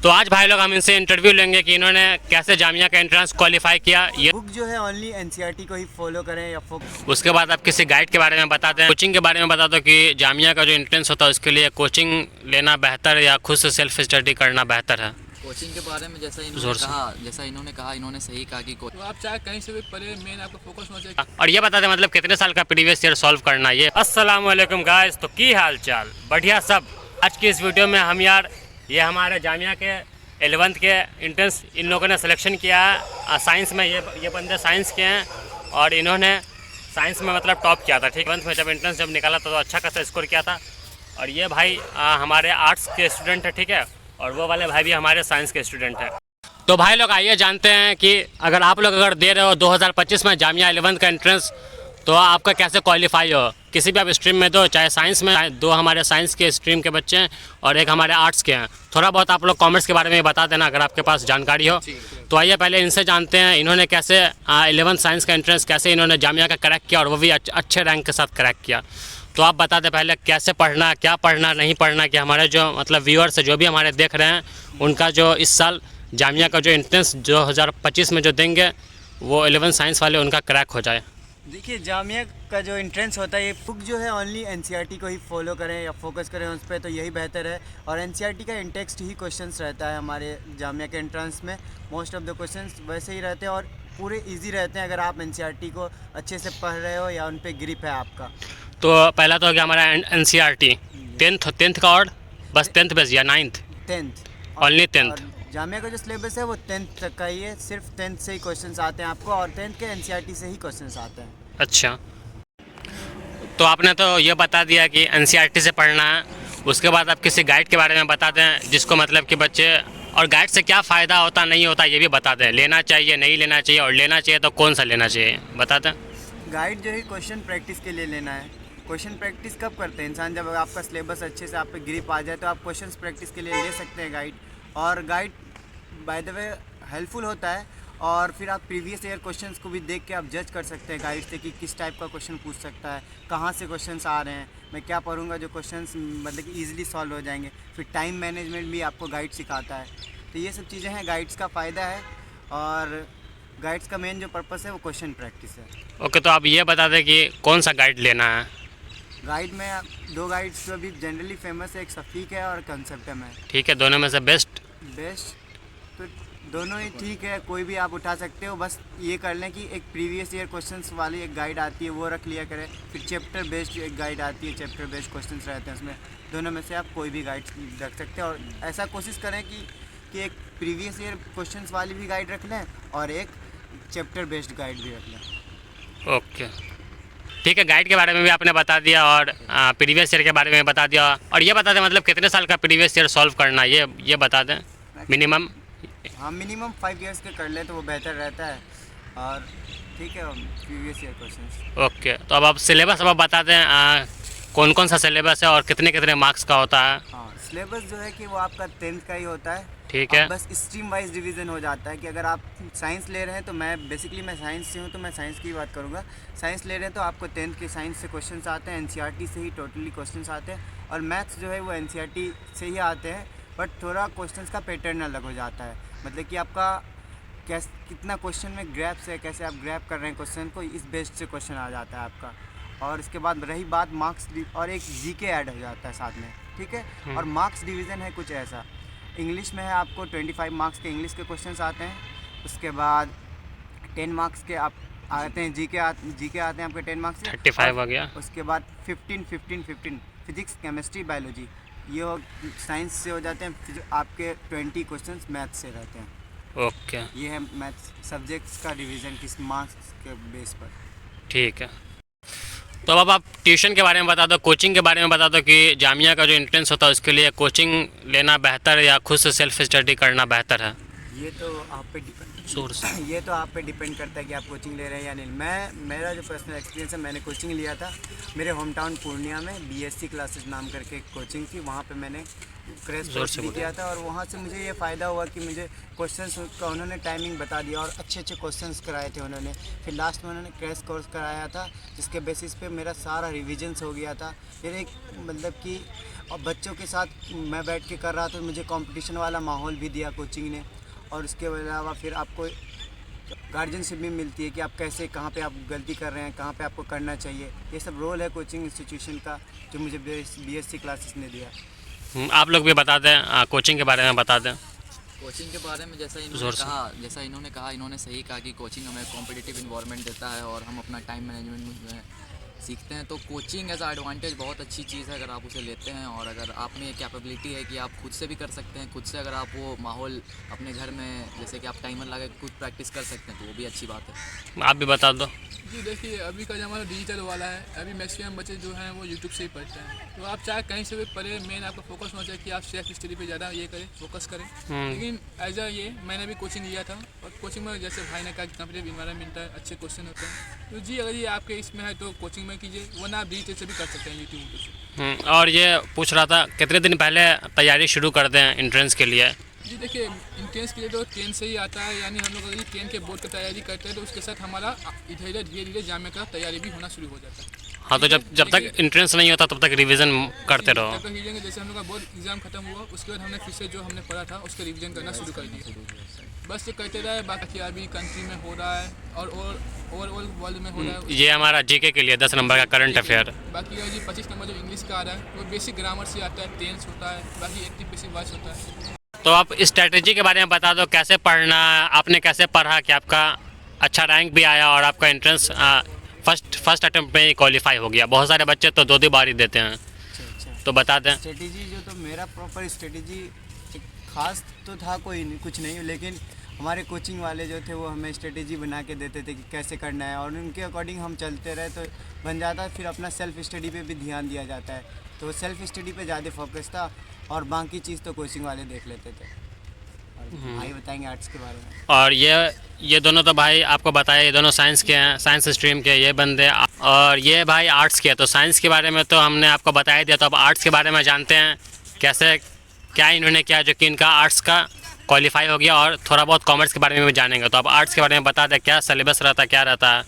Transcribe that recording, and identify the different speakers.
Speaker 1: तो आज भाई लोग हम इनसे इंटरव्यू लेंगे कि इन्होंने कैसे जामिया का एंट्रेंस क्वालिफाई किया। ये
Speaker 2: बुक जो है ओनली एनसीईआरटी को ही फॉलो करें या
Speaker 1: उसके बाद आप किसी गाइड के बारे में बता दें, कोचिंग के बारे में बता दो कि जामिया का जो एंट्रेंस होता है उसके लिए कोचिंग लेना बेहतर है या खुद से सेल्फ स्टडी करना बेहतर है।
Speaker 3: कोचिंग के बारे में जैसा इन्होंने कहा इन्होंने सही कहा कि
Speaker 4: तो आप चाहे कहीं से भी पढ़े, मेन आपका फोकस होना चाहिए।
Speaker 1: और ये बता दें मतलब कितने साल का प्रीवियस ईयर सॉल्व करना है। अस्सलाम वालेकुम गाइस, तो की हाल चाल बढ़िया सब। आज की इस वीडियो में हम यार ये हमारे जामिया के 11th के एंट्रेंस इन लोगों ने सिलेक्शन किया है साइंस में। ये बंदे साइंस के हैं और इन्होंने साइंस में मतलब टॉप किया था। ठीक, 11th में जब एंट्रेंस निकाला था तो अच्छा खासा स्कोर किया था। और ये भाई हमारे आर्ट्स के स्टूडेंट है, ठीक है, और वो वाले भाई भी हमारे साइंस के स्टूडेंट हैं। तो भाई लोग आइए जानते हैं कि अगर आप लोग दे रहे हो 2025 में जामिया 11th का एंट्रेंस तो आपका कैसे क्वालिफाई हो। किसी भी आप स्ट्रीम में दो, चाहे साइंस में, दो हमारे साइंस के स्ट्रीम के बच्चे हैं और एक हमारे आर्ट्स के हैं। थोड़ा बहुत आप लोग कॉमर्स के बारे में बता देना अगर आपके पास जानकारी हो। तो आइए पहले इनसे जानते हैं इन्होंने कैसे 11th साइंस का एंट्रेंस कैसे इन्होंने जामिया का क्रैक किया और वो भी अच्छे रैंक के साथ क्रैक किया। तो आप बता दें पहले कैसे पढ़ना, क्या पढ़ना, नहीं पढ़ना, कि हमारे जो मतलब व्यूअर्स जो भी हमारे देख रहे हैं उनका जो इस साल जामिया का जो एंट्रेंस 2025 में जो देंगे वो 11th साइंस वाले उनका क्रैक हो जाए।
Speaker 2: देखिए, जामिया का जो एंट्रेंस होता है ये बुक जो है ओनली एनसीईआरटी को ही फॉलो करें या फोकस करें उस पर, तो यही बेहतर है। और एनसीईआरटी का इंटेक्स्ट ही क्वेश्चंस रहता है हमारे जामिया के एंट्रेंस में। मोस्ट ऑफ द क्वेश्चंस वैसे ही रहते हैं और पूरे इजी रहते हैं अगर आप एनसीईआरटी को अच्छे से पढ़ रहे हो या उन पर ग्रिप है आपका।
Speaker 1: तो पहला तो हो गया हमारा एनसीईआरटी 10th का, और बस 10th बेस या 9th ओनली 10th।
Speaker 2: जामिया का जो सिलेबस है वो 10th तक का ही है, सिर्फ 10th से ही क्वेश्चंस आते हैं आपको और 10th के एनसीईआरटी से ही क्वेश्चंस आते हैं।
Speaker 1: अच्छा, तो आपने तो ये बता दिया कि एनसीईआरटी से पढ़ना है। उसके बाद आप किसी गाइड के बारे में बता दें जिसको मतलब कि बच्चे, और गाइड से क्या फ़ायदा होता नहीं होता ये भी बता दें। लेना चाहिए, नहीं लेना चाहिए, और लेना चाहिए तो कौन सा लेना चाहिए बता दें।
Speaker 2: गाइड जो है क्वेश्चन प्रैक्टिस के लिए लेना है। क्वेश्चन प्रैक्टिस कब करते हैं इंसान, जब आपका सिलेबस अच्छे से आप पे ग्रिप आ जाए तो आप क्वेश्चन प्रैक्टिस के लिए ले सकते हैं गाइड। और guide by the way helpful होता है और फिर आप प्रीवियस ईयर क्वेश्चंस को भी देख के आप जज कर सकते हैं गाइड से कि किस टाइप का क्वेश्चन पूछ सकता है, कहाँ से क्वेश्चंस आ रहे हैं, मैं क्या पढ़ूंगा जो क्वेश्चंस मतलब कि ईजिली सॉल्व हो जाएंगे। फिर टाइम मैनेजमेंट भी आपको गाइड सिखाता है। तो ये सब चीज़ें हैं, गाइड्स का फ़ायदा है और गाइड्स का मेन जो पर्पस है वो क्वेश्चन प्रैक्टिस है।
Speaker 1: ओके, तो आप ये बता दें कि कौन सा गाइड लेना है।
Speaker 2: गाइड में दो गाइड्स जो अभी जनरली फेमस है, एक सफ़ीक है और कंसेप्टम है।
Speaker 1: ठीक है, दोनों में से बेस्ट
Speaker 2: तो दोनों ही ठीक है, कोई भी आप उठा सकते हो। बस ये कर लें कि एक प्रीवियस ईयर क्वेश्चंस वाली एक गाइड आती है वो रख लिया करें। फिर चैप्टर बेस्ड एक गाइड आती है, चैप्टर बेस्ड क्वेश्चंस रहते हैं उसमें। दोनों में से आप कोई भी गाइड रख सकते हैं और ऐसा कोशिश करें कि एक प्रीवियस ईयर क्वेश्चंस वाली भी गाइड रख लें और एक चैप्टर बेस्ड गाइड भी रख लें।
Speaker 1: ओके, ठीक है, गाइड के बारे में भी आपने बता दिया और प्रीवियस ईयर के बारे में बता दिया। और ये बता दें मतलब कितने साल का प्रीवियस ईयर सॉल्व करना है ये बता दें मिनिमम।
Speaker 2: हाँ, मिनिमम 5 ईयर्स के कर लें तो वो बेहतर रहता है। और ठीक है, प्रीवियस ईयर क्वेश्चंस।
Speaker 1: ओके, तो अब आप सिलेबस अब आप बता दें कौन कौन सा सिलेबस है और कितने कितने मार्क्स का होता है।
Speaker 2: हाँ, सिलेबस जो है कि वो आपका 10th का ही होता है।
Speaker 1: ठीक है,
Speaker 2: बस स्ट्रीम वाइज डिवीज़न हो जाता है कि अगर आप साइंस ले रहे हैं तो मैं साइंस से हूँ तो मैं साइंस की बात करूँगा। साइंस ले रहे हैं तो आपको 10th के साइंस से क्वेश्चंस आते हैं, एनसीईआरटी से ही टोटली क्वेश्चंस आते हैं। और मैथ्स जो है वो एनसीईआरटी से ही आते हैं, बट थोड़ा क्वेश्चंस का पैटर्न अलग हो जाता है। मतलब कि आपका कितना क्वेश्चन में ग्रैप्स है, कैसे आप ग्रैप कर रहे हैं क्वेश्चन को, इस बेस्ड से क्वेश्चन आ जाता है आपका। और इसके बाद रही बात मार्क्स, और एक जीके ऐड हो जाता है साथ में, ठीक है। और मार्क्स डिवीज़न है कुछ ऐसा, इंग्लिश में है आपको 25 मार्क्स के इंग्लिश के क्वेश्चंस आते हैं। उसके बाद 10 मार्क्स के आप आते हैं जीके आते हैं आपके 10 मार्क्स के,
Speaker 1: 35 हो गया।
Speaker 2: उसके बाद 15 फिजिक्स, केमिस्ट्री, बायोलॉजी, ये साइंस से हो जाते हैं। फिर आपके 20 क्वेश्चंस मैथ्स से रहते हैं।
Speaker 1: ओके,
Speaker 2: ये है मैथ्स सब्जेक्ट्स का डिवीज़न किस मार्क्स के बेस पर।
Speaker 1: ठीक है, तो अब आप ट्यूशन के बारे में बता दो, कोचिंग के बारे में बता दो कि जामिया का जो एंट्रेंस होता है उसके लिए कोचिंग लेना बेहतर है या खुद से सेल्फ स्टडी करना बेहतर है।
Speaker 2: ये तो आप पे डिपेंड
Speaker 1: सोर्स
Speaker 2: ये तो आप पे डिपेंड करता है कि आप कोचिंग ले रहे हैं या नहीं। मेरा जो पर्सनल एक्सपीरियंस है, मैंने कोचिंग लिया था मेरे होम टाउन पूर्णिया में, BSc क्लासेस नाम करके एक कोचिंग थी। वहाँ पे मैंने क्रैश कोर्स भी किया था और वहाँ से मुझे ये फ़ायदा हुआ कि मुझे क्वेश्चंस का उन्होंने टाइमिंग बता दिया और अच्छे अच्छे क्वेश्चंस कराए थे उन्होंने। फिर लास्ट में उन्होंने क्रैश कोर्स कराया था, जिसके बेसिस पे मेरा सारा रिविजन्स हो गया था। फिर एक मतलब कि और बच्चों के साथ मैं बैठ के कर रहा था, मुझे कंपटीशन वाला माहौल भी दिया कोचिंग ने। और उसके अलावा फिर आपको गार्जियनशिप भी मिलती है कि आप कैसे, कहाँ पे आप गलती कर रहे हैं, कहाँ पे आपको करना चाहिए। ये सब रोल है कोचिंग इंस्टीट्यूशन का, जो मुझे BSc क्लासेस ने दिया।
Speaker 1: आप लोग भी बता दें, कोचिंग के बारे में बता दें।
Speaker 3: कोचिंग के बारे में जैसा इन्होंने कहा इन्होंने सही कहा कि कोचिंग हमें कॉम्पिटिटिव इन्वायरमेंट देता है और हम अपना टाइम मैनेजमेंट में सीखते हैं। तो कोचिंग एज आ एडवांटेज बहुत अच्छी चीज़ है अगर आप उसे लेते हैं, और अगर आप में कैपेबिलिटी है कि आप खुद से भी कर सकते हैं, खुद से अगर आप वो माहौल अपने घर में जैसे कि आप टाइमर लगा के खुद प्रैक्टिस कर सकते हैं, तो वो भी अच्छी बात है।
Speaker 1: आप भी बता दो।
Speaker 4: जी देखिए, अभी का ज़माना डिजिटल वाला है। अभी मैक्सिमम बच्चे जो हैं वो यूट्यूब से ही पढ़ते हैं। तो आप चाहे कहीं से भी पढ़े, मेन आपका फोकस होना चाहिए कि आप सेल्फ स्टडी पे ज़्यादा ये करें, फोकस करें। लेकिन एज अ ये मैंने भी कोचिंग लिया था और कोचिंग में जैसे भाई ने कहा कि कॉम्पिटिटिव इन्वायरमेंट है, अच्छे क्वेश्चन होते हैं। तो जी अगर ये आपके इसमें है तो कोचिंग में कीजिए, वरना आप डिजिटल से भी कर सकते हैं यूट्यूब से।
Speaker 1: और ये पूछ रहा था कितने दिन पहले तैयारी शुरू कर दें एंट्रेंस के लिए?
Speaker 4: जी देखिए, इंट्रेंस के लिए तो 10 से ही आता है। यानी हम लोग अगर 10 के बोर्ड की तैयारी करते हैं तो उसके साथ हमारा इधर इधर धीरे धीरे जामे का तैयारी भी होना शुरू हो जाता है।
Speaker 1: हाँ, तो जब तक एंट्रेंस नहीं होता तब तक रिवीजन करते रहो।
Speaker 4: तब तक रिवीजन, जैसे हम लोग का बोर्ड एग्जाम खत्म हुआ उसके बाद हमने फिर से जो हमने पढ़ा था उसका रिवीजन करना शुरू कर दिया। बस ये करते रहे। बाकी अभी कंट्री में हो रहा है और ओवरऑल वर्ल्ड में हो रहा है।
Speaker 1: ये हमारा जीके के लिए 10 नंबर का करंट अफेयर।
Speaker 4: बाकी का जी 25 नंबर जो इंग्लिश का आ रहा है वो बेसिक ग्रामर से आता है, टेंस होता है, बाकी 80 बेसिक वॉइस होता है।
Speaker 1: तो आप स्ट्रेटेजी के बारे में बता दो, कैसे पढ़ना, आपने कैसे पढ़ा कि आपका अच्छा रैंक भी आया और आपका एंट्रेंस फर्स्ट अटेम्प्ट में ही क्वालिफाई हो गया। बहुत सारे बच्चे तो 2 बार ही देते हैं।
Speaker 2: अच्छा।
Speaker 1: तो बता दें।
Speaker 2: स्ट्रेटेजी जो, तो मेरा प्रॉपर स्ट्रेटेजी खास तो था कोई नहीं, कुछ नहीं, लेकिन हमारे कोचिंग वाले जो थे वो हमें स्ट्रेटेजी बना के देते थे कि कैसे करना है और उनके अकॉर्डिंग हम चलते रहे तो बन जाता है। फिर अपना सेल्फ स्टडी पे भी ध्यान दिया जाता है, तो सेल्फ स्टडी पे ज़्यादा फोकस था और बाकी चीज़ तो कोचिंग वाले देख लेते थे। और भाई बताएंगे आर्ट्स के बारे में।
Speaker 1: और ये दोनों तो भाई आपको बताया, ये दोनों साइंस के हैं, साइंस स्ट्रीम के ये बंदे, और ये भाई आर्ट्स के। तो साइंस के बारे में तो हमने आपको बताया दिया, तो अब आर्ट्स के बारे में जानते हैं कैसे क्या इन्होंने किया जो कि इनका आर्ट्स का क्वालिफाई हो गया, और थोड़ा बहुत कॉमर्स के बारे में भी जानेंगे। तो अब आर्ट्स के बारे में बता दें, क्या सिलेबस रहता है, क्या रहता है?